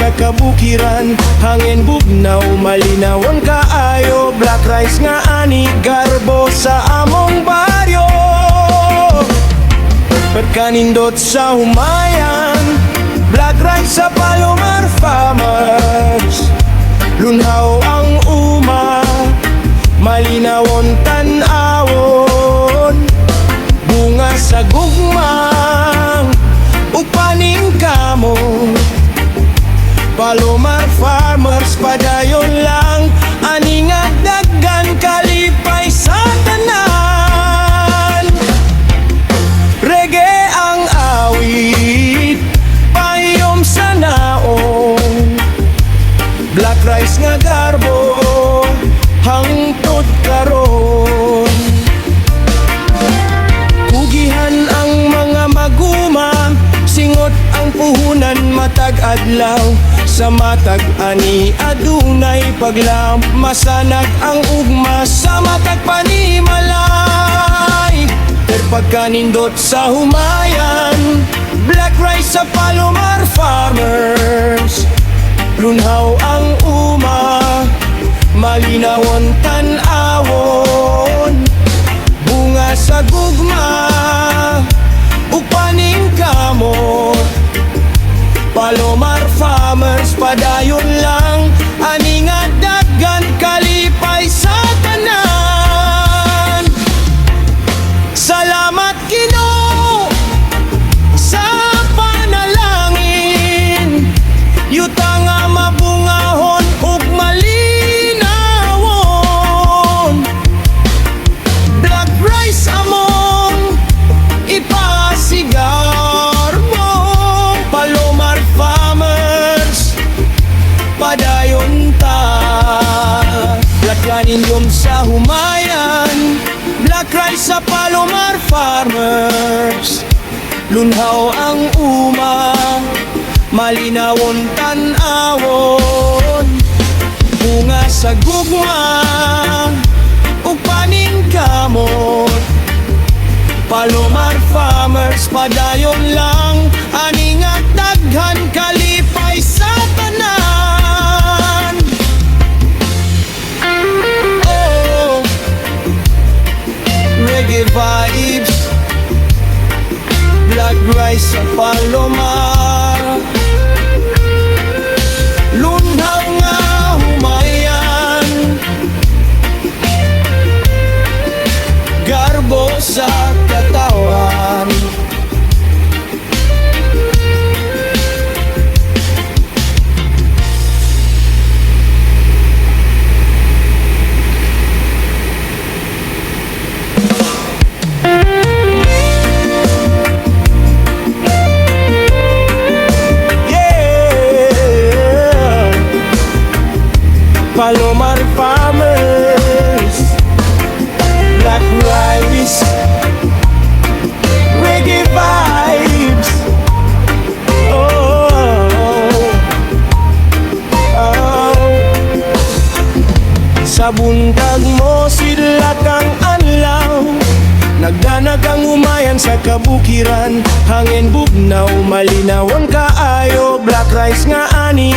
sa kabukiran, hangin bugnaw, malinaw ang kaayo. Black rice nga ani garbo sa among baryo. Pagkanindot sa humayan, black rice sa Palomar Farmers. Lunhaw ang uma, malinawon tan-awon. Bunga sa gugmang, upaning kamo. Palomar Farmers, padayon lang, ani nga daggan kalipay sa tanan. Reggae ang awit, payom sa naong. Black rice nga garbo, hangtod karon. Pugihan ang mga maguma, singot ang puhunan matag adlaw. Sa matag ani adunay paglam, masanag ang ugma sa matag panimalay. Pero pagkanindot sa humayan, black rice sa Palomar Farmers. Lunhaw ang uma, malinawon tan-awon. Bunga sa gugma, upaning kamot. Palomar Farmers, padayon lang, ani nga daggan kalipay sa tanan. Salamat Ginoo sa panalangin, yuta nga mabungahon ug malinawon. Black rice among ipasigar mo. Palomar Farmers, padayon ta. Lagyanin yun sa humayan, black rice sa Palomar Farmers. Lunhaw ang uma, malinawon tan-awon. Bunga sa gugma, upaning kamot. Palomar Farmers, padayon lang, ani nga daghan kalipay sa tanan. Oh, reggae vibes, black rice sa Palomar. Lunhaw nga humayan, garbo sa katawan. Palomar Farmers, black rice, reggae vibes. Oh, oh. Sa buntag mo sila kang anlaw, nagdanag ang umayan sa kabukiran, hangin bugnaw, malinaw ang kaayo. Black rice nga ani